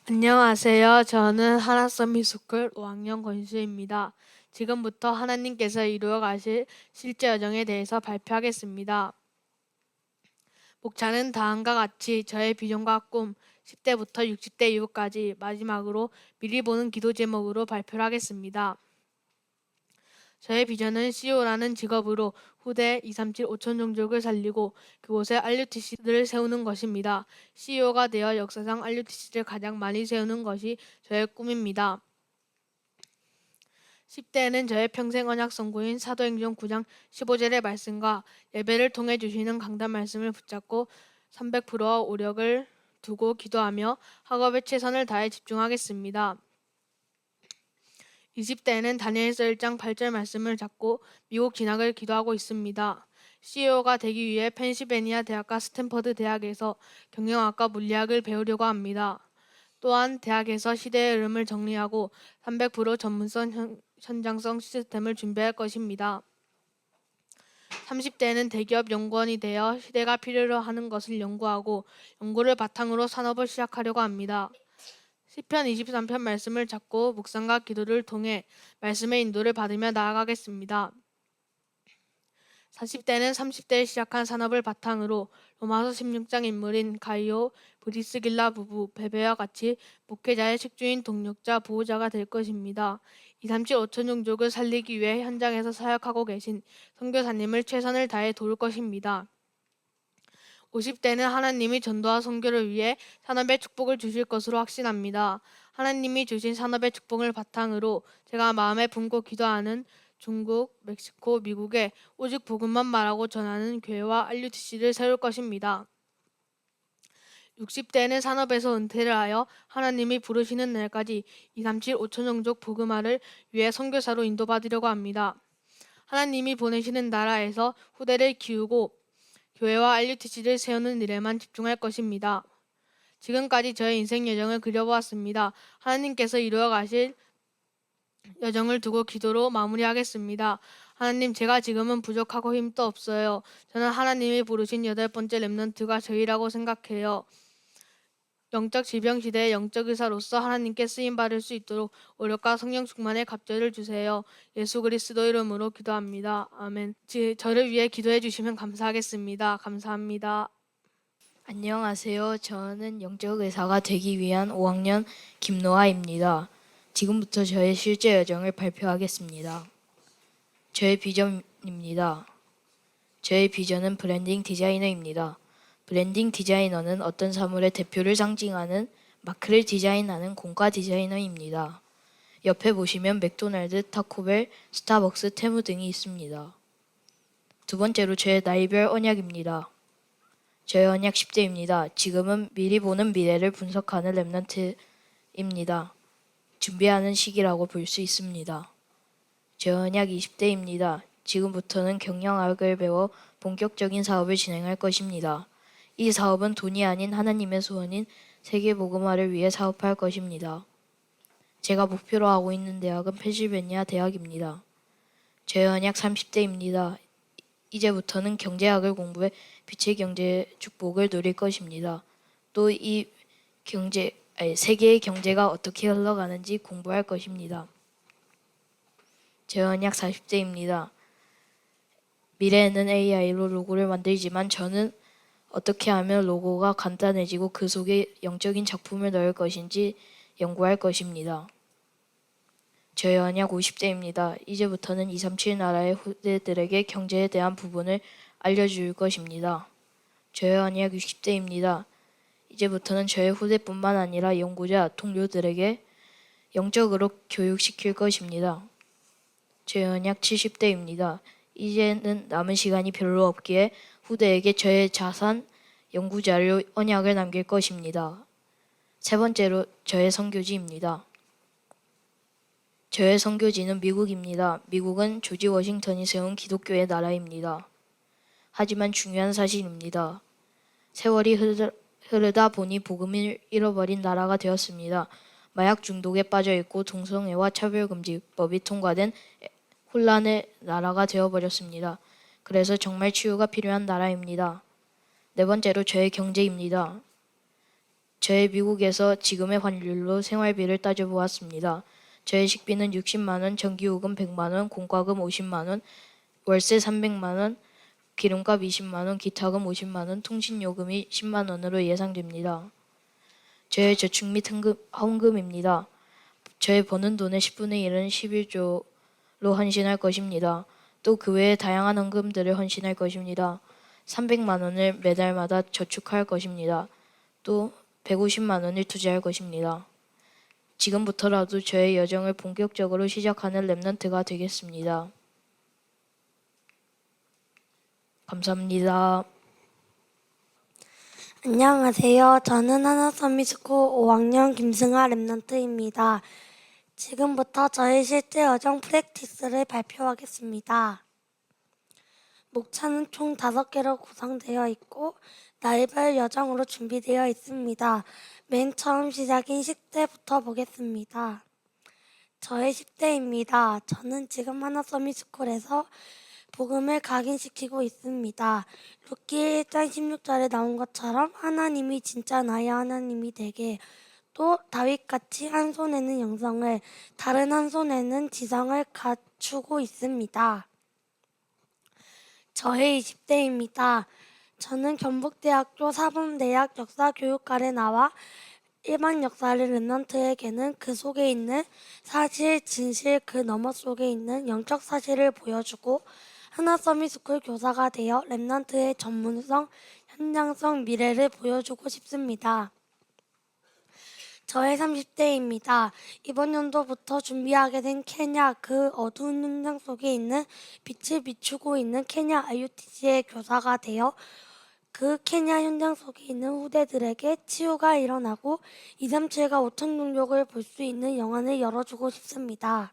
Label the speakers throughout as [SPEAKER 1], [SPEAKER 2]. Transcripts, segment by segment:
[SPEAKER 1] 안녕하세요. 저는 하나서미스쿨 5학년 권수입니다. 지금부터 하나님께서 이루어 가실 실제 여정에 대해서 발표하겠습니다. 목차는 다음과 같이 저의 비전과 꿈, 10대부터 60대 이후까지 마지막으로 미리 보는 기도 제목으로 발표를 하겠습니다. 저의 비전은 CEO라는 직업으로 후대 237 5천 종족을 살리고 그곳에 RUTC를 세우는 것입니다. CEO가 되어 역사상 RUTC를 가장 많이 세우는 것이 저의 꿈입니다. 10대에는 저의 평생 언약 선고인 사도행전 9장 15절의 말씀과 예배를 통해 주시는 강단 말씀을 붙잡고 300%와 오력을 두고 기도하며 학업에 최선을 다해 집중하겠습니다. 20대에는 다니엘서 1장 8절 말씀을 잡고 미국 진학을 기도하고 있습니다. CEO가 되기 위해 펜실베니아 대학과 스탠퍼드 대학에서 경영학과 물리학을 배우려고 합니다. 또한 대학에서 시대의 흐름을 정리하고 300% 전문성 현장성 시스템을 준비할 것입니다. 30대에는 대기업 연구원이 되어 시대가 필요로 하는 것을 연구하고 연구를 바탕으로 산업을 시작하려고 합니다. 시편 23편 말씀을 잡고 묵상과 기도를 통해 말씀의 인도를 받으며 나아가겠습니다. 40대는 30대에 시작한 산업을 바탕으로 로마서 16장 인물인 가이오, 브리스길라 부부, 베베와 같이 목회자의 식주인 동력자, 보호자가 될 것입니다. 237 5천 종족을 살리기 위해 현장에서 사역하고 계신 선교사님을 최선을 다해 도울 것입니다. 50대는 하나님이 전도와 선교를 위해 산업의 축복을 주실 것으로 확신합니다. 하나님이 주신 산업의 축복을 바탕으로 제가 마음에 품고 기도하는 중국, 멕시코, 미국에 오직 복음만 말하고 전하는 교회와 RUTC를 세울 것입니다. 60대는 산업에서 은퇴를 하여 하나님이 부르시는 날까지 237 5천 종족 복음화를 위해 선교사로 인도받으려고 합니다. 하나님이 보내시는 나라에서 후대를 키우고 교회와 RUTC를 세우는 일에만 집중할 것입니다. 지금까지 저의 인생 여정을 그려보았습니다. 하나님께서 이루어 가실 여정을 두고 기도로 마무리하겠습니다. 하나님, 제가 지금은 부족하고 힘도 없어요. 저는 하나님이 부르신 8번째 렘넌트가 저희라고 생각해요. 영적 질병 시대의 영적 의사로서 하나님께 쓰임 받을 수 있도록 오력과 성령 충만의 갑절을 주세요. 예수 그리스도 이름으로 기도합니다. 아멘. 저를 위해 기도해 주시면 감사하겠습니다. 감사합니다.
[SPEAKER 2] 안녕하세요. 저는 영적 의사가 되기 위한 5학년 김노아입니다. 지금부터 저의 실제 여정을 발표하겠습니다. 저의 비전입니다. 저의 비전은 브랜딩 디자이너입니다. 브랜딩 디자이너는 어떤 사물의 대표를 상징하는 마크를 디자인하는 공과 디자이너입니다. 옆에 보시면 맥도날드, 타코벨, 스타벅스, 테무 등이 있습니다. 두 번째로 저의 나이별 언약입니다. 저의 언약 10대입니다. 지금은 미리 보는 미래를 분석하는 랩런트입니다. 준비하는 시기라고 볼 수 있습니다. 저의 언약 20대입니다. 지금부터는 경영학을 배워 본격적인 사업을 진행할 것입니다. 이 사업은 돈이 아닌 하나님의 소원인 세계복음화를 위해 사업할 것입니다. 제가 목표로 하고 있는 대학은 펜실베니아 대학입니다. 저의 언약 30대입니다. 이제부터는 경제학을 공부해 빛의 경제 축복을 누릴 것입니다. 또 이 세계의 경제가 어떻게 흘러가는지 공부할 것입니다. 제 언약 40대입니다. 미래에는 AI로 로고를 만들지만 저는 어떻게 하면 로고가 간단해지고 그 속에 영적인 작품을 넣을 것인지 연구할 것입니다. 저의 언약 50대입니다. 이제부터는 237 나라의 후대들에게 경제에 대한 부분을 알려줄 것입니다. 저의 언약 60대입니다. 이제부터는 저의 후대뿐만 아니라 연구자, 동료들에게 영적으로 교육시킬 것입니다. 저의 언약 70대입니다. 이제는 남은 시간이 별로 없기에 후대에게 저의 자산, 연구자료, 언약을 남길 것입니다. 세 번째로 저의 선교지입니다. 저의 선교지는 미국입니다. 미국은 조지 워싱턴이 세운 기독교의 나라입니다. 하지만 중요한 사실입니다. 세월이 흐르다 보니 복음을 잃어버린 나라가 되었습니다. 마약 중독에 빠져있고 동성애와 차별금지법이 통과된 혼란의 나라가 되어버렸습니다. 그래서 정말 치유가 필요한 나라입니다. 네 번째로 저의 경제입니다. 저의 미국에서 지금의 환율로 생활비를 따져보았습니다. 저의 식비는 60만 원, 전기요금 100만 원, 공과금 50만 원, 월세 300만 원, 기름값 20만 원, 기타금 50만 원, 통신요금이 10만 원으로 예상됩니다. 저의 저축 및 헌금입니다. 저의 버는 돈의 10분의 1은 11조로 헌신할 것입니다. 또 그 외에 다양한 헌금들을 헌신할 것입니다. 300만 원을 매달마다 저축할 것입니다. 또 150만 원을 투자할 것입니다. 지금부터라도 저의 여정을 본격적으로 시작하는 랩넌트가 되겠습니다. 감사합니다.
[SPEAKER 3] 안녕하세요. 저는 하나서미스쿨 5학년 김승아 랩넌트입니다. 지금부터 저의 실제 여정 프랙티스를 발표하겠습니다. 목차는 총 5개로 구성되어 있고 나이별 여정으로 준비되어 있습니다. 맨 처음 시작인 10대부터 보겠습니다. 저의 10대입니다. 저는 지금 하나서미스쿨에서 복음을 각인시키고 있습니다. 룻기 1장 16절에 나온 것처럼 하나님이 진짜 나의 하나님이 되게, 또 다윗같이 한 손에는 영성을 다른 한 손에는 지성을 갖추고 있습니다. 저의 20대입니다. 저는 경북대학교 사범대학 역사교육과를 나와 일반 역사를 랩넌트에게는 그 속에 있는 사실, 진실, 그 너머 속에 있는 영적 사실을 보여주고 하나서미스쿨 교사가 되어 랩넌트의 전문성, 현장성, 미래를 보여주고 싶습니다. 저의 30대입니다. 이번 연도부터 준비하게 된 케냐, 그 어두운 현장 속에 있는 빛을 비추고 있는 케냐 IUTC의 교사가 되어 그 케냐 현장 속에 있는 후대들에게 치유가 일어나고 237과 5천 종족을 볼 수 있는 영안을 열어주고 싶습니다.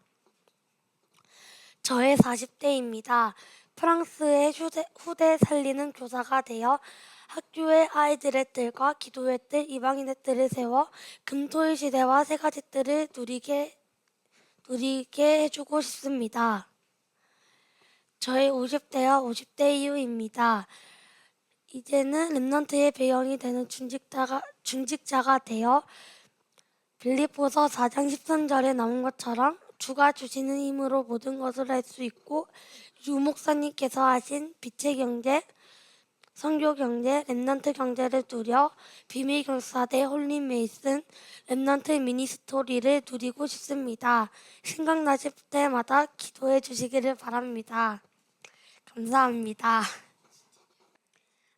[SPEAKER 3] 저의 40대입니다. 프랑스의 후대 살리는 교사가 되어 학교의 아이들의 뜰과 기도의 뜰, 이방인의 뜰을 세워 금토일 시대와 세 가지 뜰을 누리게 해주고 싶습니다. 저의 50대와 50대 이후입니다. 이제는 랩넌트의 배경이 되는 중직자가 되어 빌립보서 4장 13절에 나온 것처럼 주가 주시는 힘으로 모든 것을 할 수 있고 유 목사님께서 하신 빛의 경제, 선교 경제, 랩넌트 경제를 누려 비밀 교사대 홀리 메이슨 랩넌트 미니스토리를 누리고 싶습니다. 생각나실 때마다 기도해 주시기를 바랍니다. 감사합니다.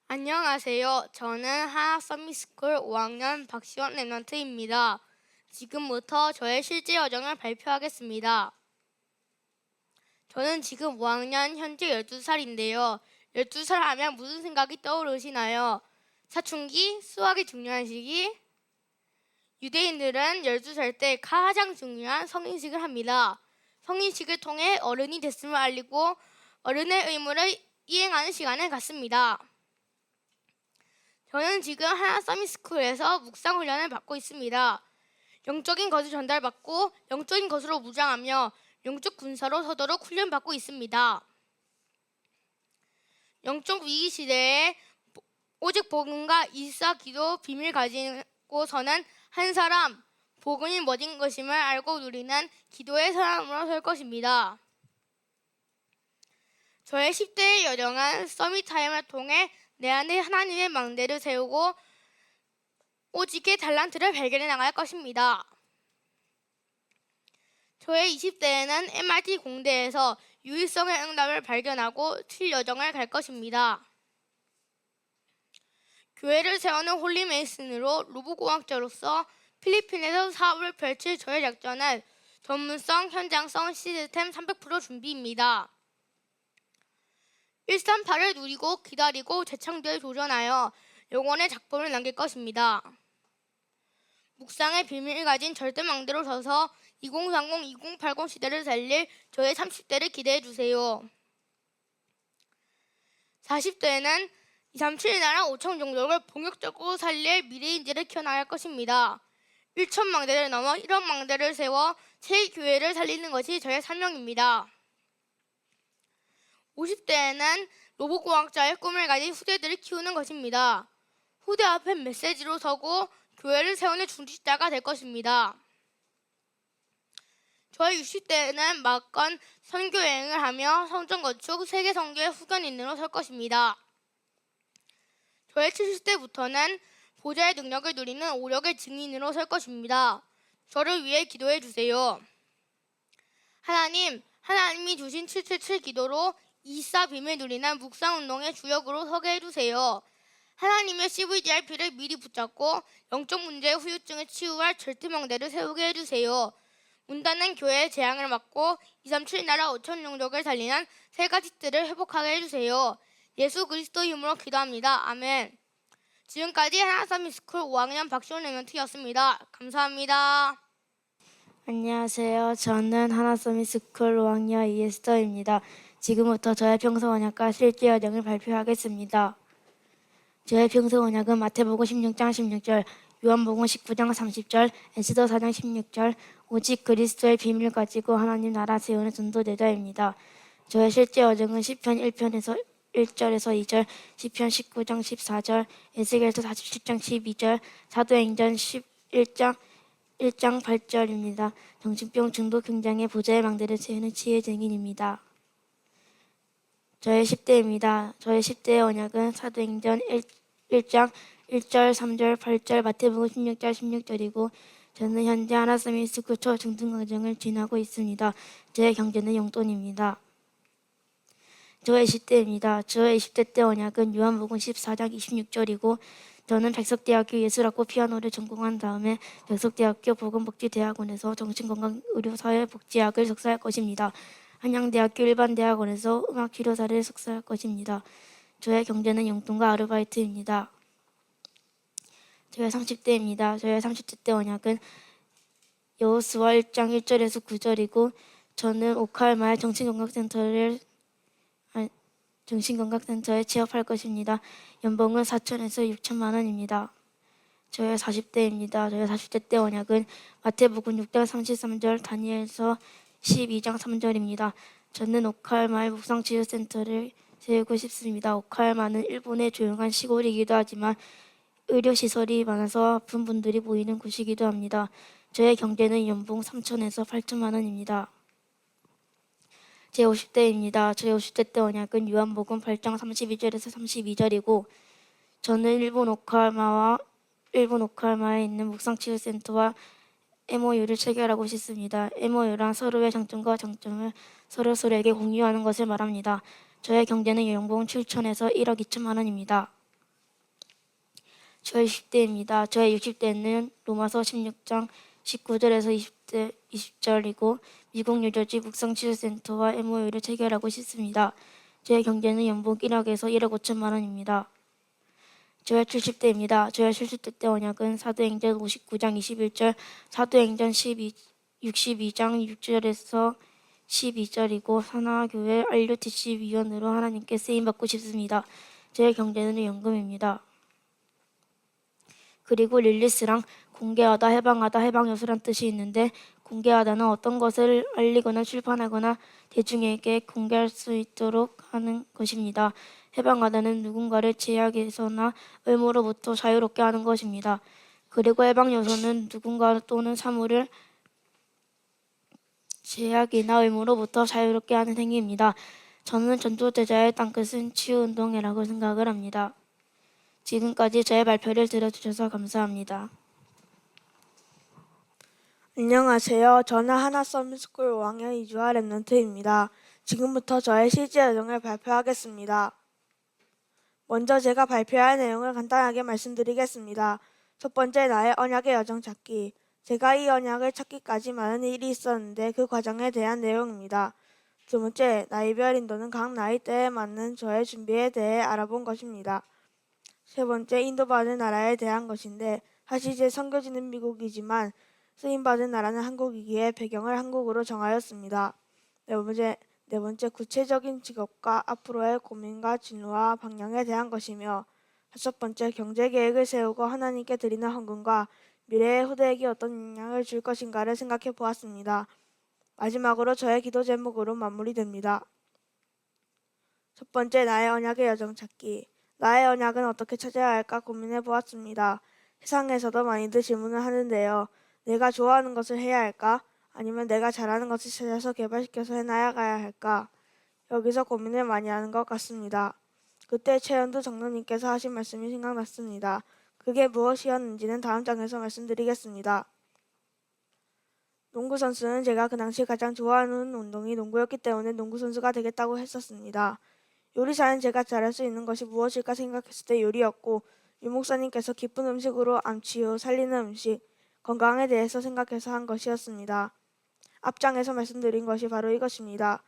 [SPEAKER 4] 안녕하세요. 저는 하나서미스쿨 5학년 박시원 랩넌트입니다. 지금부터 저의 실제 여정을 발표하겠습니다. 저는 지금 5학년 현재 12살인데요. 12살 하면 무슨 생각이 떠오르시나요? 사춘기, 수학이 중요한 시기? 유대인들은 12살 때 가장 중요한 성인식을 합니다. 성인식을 통해 어른이 됐음을 알리고 어른의 의무를 이행하는 시간을 갖습니다. 저는 지금 하나서미스쿨에서 묵상 훈련을 받고 있습니다. 영적인 것을 전달받고 영적인 것으로 무장하며 영적 군사로 서도록 훈련받고 있습니다. 영적 위기 시대에 오직 복음과 이사 기도 비밀 가지고 서는 한 사람, 복음이 뭐인 것임을 알고 누리는 기도의 사람으로 설 것입니다. 저의 10대의 여정은 서밋 타임을 통해 내 안에 하나님의 망대를 세우고 오직의 달란트를 발견해 나갈 것입니다. 저의 20대에는 MRT 공대에서 유일성의 응답을 발견하고 칠 여정을 갈 것입니다. 교회를 세우는 홀리메이슨으로 로봇공학자로서 필리핀에서 사업을 펼칠 저의 작전은 전문성, 현장성, 시스템 300% 준비입니다. 138을 누리고 기다리고 재창조에 도전하여 영혼의 작품을 남길 것입니다. 묵상의 비밀을 가진 절대망대로 서서 2030, 2080 시대를 살릴 저의 30대를 기대해 주세요. 40대에는 237 나라 5천 종족을 본격적으로 살릴 미래인들을 키워나갈 것입니다. 1천 망대를 넘어 1억 망대를 세워 제2교회를 살리는 것이 저의 사명입니다. 50대에는 로봇공학자의 꿈을 가진 후대들을 키우는 것입니다. 후대 앞에 메시지로 서고 교회를 세우는 중직자가 될 것입니다. 저의 60대는 막건 선교 여행을 하며 성전 건축, 세계 선교의 후견인으로 설 것입니다. 저의 70대부터는 보좌의 능력을 누리는 오력의 증인으로 설 것입니다. 저를 위해 기도해 주세요. 하나님이 주신 777 기도로 24 비밀 누리는 묵상운동의 주역으로 서게 해주세요. 하나님의 CVDRP를 미리 붙잡고 영적 문제의 후유증을 치유할 절대명대를 세우게 해주세요. 문닫는 교회의 재앙을 막고 237 나라 5천 종족을 살리는 세 가지 뜰을 회복하게 해주세요. 예수 그리스도의 이름으로 기도합니다. 아멘. 지금까지 하나서밋스쿨 5학년 박시원 레멘트였습니다. 감사합니다.
[SPEAKER 5] 안녕하세요. 저는 하나서밋스쿨 5학년 이에스더입니다. 지금부터 저의 평소 언약과 실제 여정을 발표하겠습니다. 저의 평소 언약은 마태복음 16장 16절, 요한복음 19장 30절, 에스더 4장 16절, 오직 그리스도의 비밀을 가지고 하나님 나라 세우는 전도제자입니다. 저의 실제 여정은 시편 1편에서 1절에서 2절, 시편 19장 14절, 에스겔서 47장 12절, 사도행전 11장 8절입니다. 정신병 중독 경장의 보좌의 망대를 세우는 지혜 증인입니다. 저의 10대입니다. 저의 10대의 언약은 사도행전 1장 1절, 3절, 8절, 마태복음 16장 16절이고 저는 현재 하나서밋스쿨 초중등 과정을 지나고 있습니다. 저의 경제는 용돈입니다. 저의 10대입니다. 저의 20대 때 언약은 요한복음 14장 26절이고 저는 백석대학교 예술학부 피아노를 전공한 다음에 백석대학교 보건복지대학원에서 정신건강의료사회복지학을 석사할 것입니다. 한양대학교 일반대학원에서 음악치료사를 석사할 것입니다. 저의 경제는 용돈과 아르바이트입니다. 저의 30대입니다. 저의 30대 때 언약은 여호수아 1장 1절에서 9절이고 저는 오칼마을 정신건강센터에 취업할 것입니다. 연봉은 4천에서 6천만 원입니다. 저의 40대입니다. 저의 40대 때 언약은 마태복음 6장 33절, 다니엘서 12장 3절입니다. 저는 오칼마을 묵상치유센터를 세우고 싶습니다. 오칼마는 일본의 조용한 시골이기도 하지만 의료시설이 많아서 아픈 분들이 모이는 곳이기도 합니다. 저의 경제는 연봉 3천에서 8천만 원입니다. 제 50대입니다. 저의 50대 때 언약은 요한복음 8장 32절에서 32절이고 저는 일본 오카마에 있는 묵상치유센터와 MOU를 체결하고 싶습니다. MOU란 서로의 장점과 장점을 서로에게 공유하는 것을 말합니다. 저의 경제는 연봉 7천에서 1억 2천만 원입니다. 저의 10대입니다. 저의 60대는 로마서 16장 19절에서 20절이고 미국 뉴저지 묵상치유센터와 MOU를 체결하고 싶습니다. 저의 경제는 연봉 1억에서 1억 5천만 원입니다. 저의 70대입니다. 저의 70대 때 언약은 사도행전 59장 21절, 사도행전 62장 6절에서 12절이고 하나교회 RUTC 위원으로 하나님께 쓰임받고 싶습니다. 저의 경제는 연금입니다. 그리고 릴리스랑 공개하다, 해방하다, 해방요소란 뜻이 있는데 공개하다는 어떤 것을 알리거나 출판하거나 대중에게 공개할 수 있도록 하는 것입니다. 해방하다는 누군가를 제약에서나 의무로부터 자유롭게 하는 것입니다. 그리고 해방요소는 누군가 또는 사물을 제약이나 의무로부터 자유롭게 하는 행위입니다. 저는 전도제자의 땅끝은 치유운동회라고 생각을 합니다. 지금까지 저의 발표를 들어주셔서 감사합니다.
[SPEAKER 6] 안녕하세요. 저는 하나서밋스쿨 5학년 이주아 랩런트입니다. 지금부터 저의 실제 여정을 발표하겠습니다. 먼저 제가 발표할 내용을 간단하게 말씀드리겠습니다. 첫 번째, 나의 언약의 여정 찾기. 제가 이 언약을 찾기까지 많은 일이 있었는데 그 과정에 대한 내용입니다. 두 번째, 나이별 인도는 각 나이대에 맞는 저의 준비에 대해 알아본 것입니다. 세 번째, 인도받은 나라에 대한 것인데 사실 제 선교지는 미국이지만 쓰임받은 나라는 한국이기에 배경을 한국으로 정하였습니다. 네 번째, 구체적인 직업과 앞으로의 고민과 진로와 방향에 대한 것이며 다섯 번째, 경제계획을 세우고 하나님께 드리는 헌금과 미래의 후대에게 어떤 영향을 줄 것인가를 생각해 보았습니다. 마지막으로 저의 기도 제목으로 마무리됩니다. 첫 번째, 나의 언약의 여정 찾기. 나의 언약은 어떻게 찾아야 할까 고민해 보았습니다. 세상에서도 많이들 질문을 하는데요. 내가 좋아하는 것을 해야 할까? 아니면 내가 잘하는 것을 찾아서 개발시켜서 해나가야 할까? 여기서 고민을 많이 하는 것 같습니다. 그때 최연두 장로님께서 하신 말씀이 생각났습니다. 그게 무엇이었는지는 다음 장에서 말씀드리겠습니다. 농구 선수는 제가 그 당시 가장 좋아하는 운동이 농구였기 때문에 농구 선수가 되겠다고 했었습니다. 요리사는 제가 잘할 수 있는 것이 무엇일까 생각했을 때 요리였고, 유 목사님께서 기쁜 음식으로 암치유, 살리는 음식, 건강에 대해서 생각해서 한 것이었습니다. 앞장에서 말씀드린 것이 바로 이것입니다.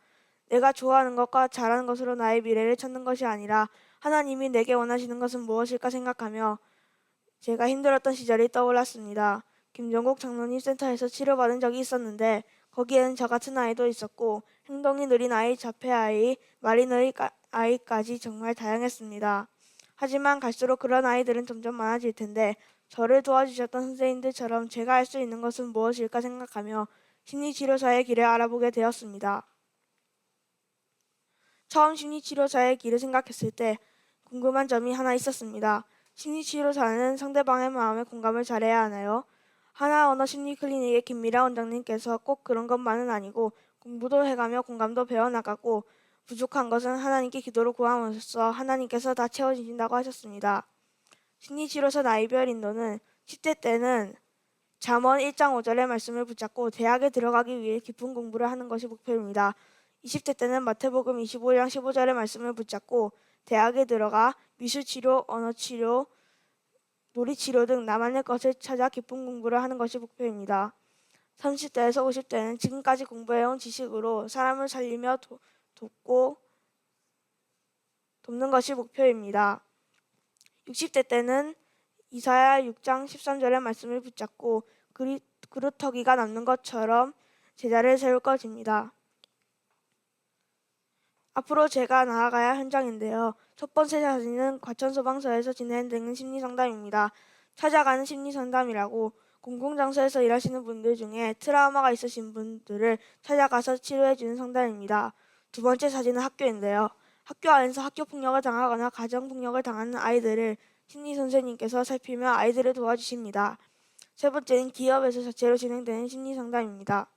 [SPEAKER 6] 내가 좋아하는 것과 잘하는 것으로 나의 미래를 찾는 것이 아니라 하나님이 내게 원하시는 것은 무엇일까 생각하며 제가 힘들었던 시절이 떠올랐습니다. 김종국 장로님 센터에서 치료받은 적이 있었는데 거기에는 저 같은 아이도 있었고 행동이 느린 아이, 자폐 아이, 말이 느린 아이까지 정말 다양했습니다. 하지만 갈수록 그런 아이들은 점점 많아질 텐데 저를 도와주셨던 선생님들처럼 제가 할 수 있는 것은 무엇일까 생각하며 심리치료사의 길을 알아보게 되었습니다. 처음 심리치료사의 길을 생각했을 때 궁금한 점이 하나 있었습니다. 심리치료사는 상대방의 마음에 공감을 잘해야 하나요? 하나언어 심리클리닉의 김미라 원장님께서 꼭 그런 것만은 아니고 공부도 해가며 공감도 배워나가고 부족한 것은 하나님께 기도로 구함으로써 하나님께서 다 채워주신다고 하셨습니다. 심리치료사 나이별 인도는 10대 때는 잠언 1장 5절의 말씀을 붙잡고 대학에 들어가기 위해 깊은 공부를 하는 것이 목표입니다. 20대 때는 마태복음 25장 15절의 말씀을 붙잡고 대학에 들어가 미술치료, 언어치료, 놀이치료 등 나만의 것을 찾아 깊은 공부를 하는 것이 목표입니다. 30대에서 50대는 지금까지 공부해온 지식으로 사람을 살리며 돕는 것이 목표입니다. 60대 때는 이사야 6장 13절의 말씀을 붙잡고 그루터기가 남는 것처럼 제자를 세울 것입니다. 앞으로 제가 나아가야 할 현장인데요. 첫 번째 사진은 과천소방서에서 진행되는 심리상담입니다. 찾아가는 심리상담이라고 공공장소에서 일하시는 분들 중에 트라우마가 있으신 분들을 찾아가서 치료해주는 상담입니다. 두 번째 사진은 학교인데요. 학교 안에서 학교폭력을 당하거나 가정폭력을 당하는 아이들을 심리선생님께서 살피며 아이들을 도와주십니다. 세 번째는 기업에서 자체로 진행되는 심리상담입니다.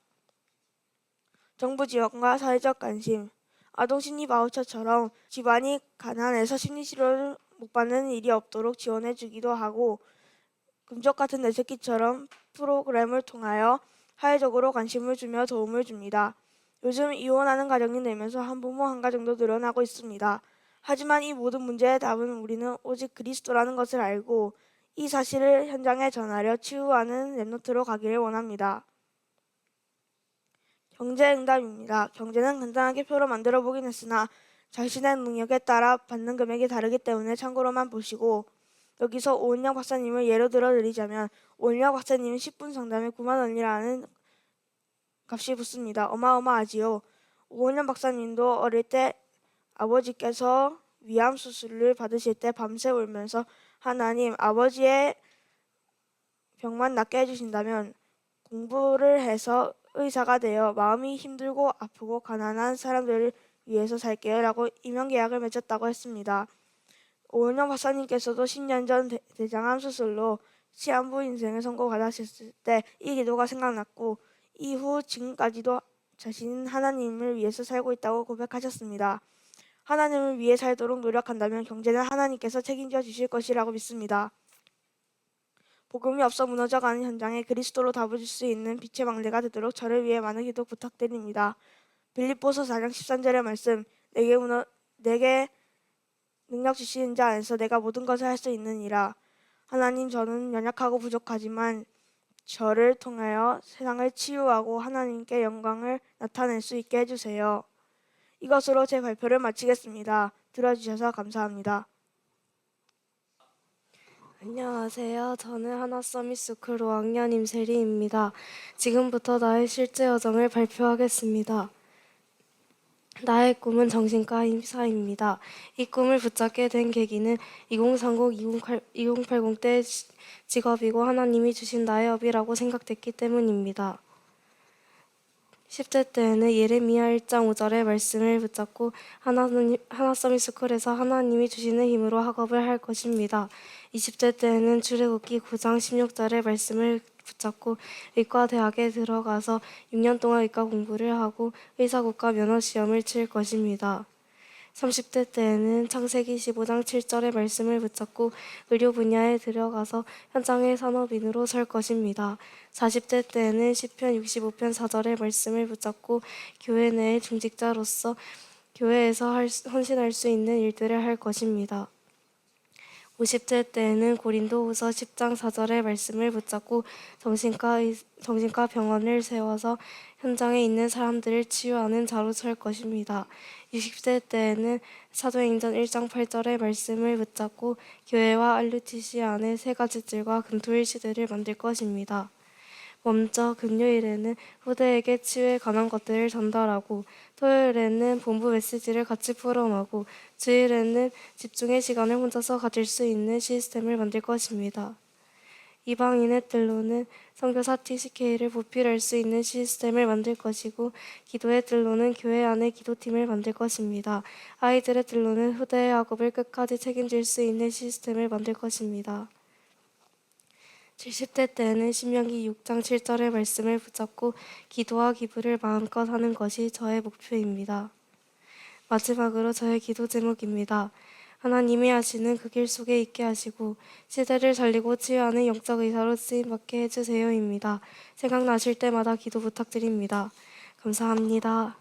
[SPEAKER 6] 정부 지원과 사회적 관심, 아동심리 바우처처럼 집안이 가난해서 심리치료를 못 받는 일이 없도록 지원해주기도 하고 금쪽 같은 내 새끼처럼 프로그램을 통하여 사회적으로 관심을 주며 도움을 줍니다. 요즘 이혼하는 가정이 늘면서 한부모 한가정도 늘어나고 있습니다. 하지만 이 모든 문제의 답은 우리는 오직 그리스도라는 것을 알고 이 사실을 현장에 전하려 치유하는 랩노트로 가기를 원합니다. 경제응답입니다. 경제는 간단하게 표로 만들어 보긴 했으나 자신의 능력에 따라 받는 금액이 다르기 때문에 참고로만 보시고 여기서 오은영 박사님을 예로 들어 드리자면 오은영 박사님은 10분 상담에 9만 원이라는 값이 붙습니다. 어마어마하지요. 오은영 박사님도 어릴 때 아버지께서 위암 수술을 받으실 때 밤새 울면서 하나님 아버지의 병만 낫게 해주신다면 공부를 해서 의사가 되어 마음이 힘들고 아프고 가난한 사람들을 위해서 살게요 라고 임용계약을 맺었다고 했습니다. 오은영 박사님께서도 10년 전 대장암 수술로 시한부 인생을 선고받으셨을 때 이 기도가 생각났고 이후 지금까지도 자신은 하나님을 위해서 살고 있다고 고백하셨습니다. 하나님을 위해 살도록 노력한다면 경제는 하나님께서 책임져 주실 것이라고 믿습니다. 복음이 없어 무너져가는 현장에 그리스도로 답을 줄 수 있는 빛의 망대가 되도록 저를 위해 많은 기도 부탁드립니다. 빌립보서 4장 13절의 말씀, 내게 능력 주시는 자 안에서 내가 모든 것을 할 수 있느니라. 하나님, 저는 연약하고 부족하지만 저를 통하여 세상을 치유하고 하나님께 영광을 나타낼 수 있게 해주세요. 이것으로 제 발표를 마치겠습니다. 들어주셔서 감사합니다.
[SPEAKER 3] 안녕하세요. 저는 하나서밋스쿨 5학년 임세리입니다. 지금부터 나의 실제 여정을 발표하겠습니다. 나의 꿈은 정신과 의사입니다. 이 꿈을 붙잡게 된 계기는 2030-2080 때 직업이고 하나님이 주신 나의 업이라고 생각됐기 때문입니다. 10대 때에는 예레미야 1장 5절의 말씀을 붙잡고 하나 서밋스쿨에서 하나님이 주시는 힘으로 학업을 할 것입니다. 20대 때에는 출애굽기 9장 16절의 말씀을 붙잡고 의과대학에 들어가서 6년 동안 의과 공부를 하고 의사국가 면허 시험을 칠 것입니다. 30대 때에는 창세기 15장 7절의 말씀을 붙잡고 의료 분야에 들어가서 현장의 산업인으로 설 것입니다. 40대 때에는 시편 65편 4절의 말씀을 붙잡고 교회 내의 중직자로서 교회에서 헌신할 수 있는 일들을 할 것입니다. 50대 때에는 고린도후서 10장 4절의 말씀을 붙잡고 정신과 병원을 세워서 현장에 있는 사람들을 치유하는 자로 설 것입니다. 60대 때에는 사도행전 1장 8절의 말씀을 붙잡고 교회와 RUTC 안에 세 가지 뜰과 금토일 시대를 만들 것입니다. 먼저 금요일에는 후대에게 치유에 관한 것들을 전달하고, 토요일에는 본부 메시지를 같이 포럼하고, 주일에는 집중의 시간을 혼자서 가질 수 있는 시스템을 만들 것입니다. 이방인의 뜰로는 선교사 TCK를 보필할 수 있는 시스템을 만들 것이고, 기도의 뜰로는 교회 안에 기도팀을 만들 것입니다. 아이들의 뜰로는 후대의 학업을 끝까지 책임질 수 있는 시스템을 만들 것입니다. 70대 때에는 신명기 6장 7절의 말씀을 붙잡고 기도와 기부를 마음껏 하는 것이 저의 목표입니다. 마지막으로 저의 기도 제목입니다. 하나님이 하시는 그 길 속에 있게 하시고 시대를 살리고 치유하는 영적 의사로 쓰임받게 해주세요입니다. 생각나실 때마다 기도 부탁드립니다. 감사합니다.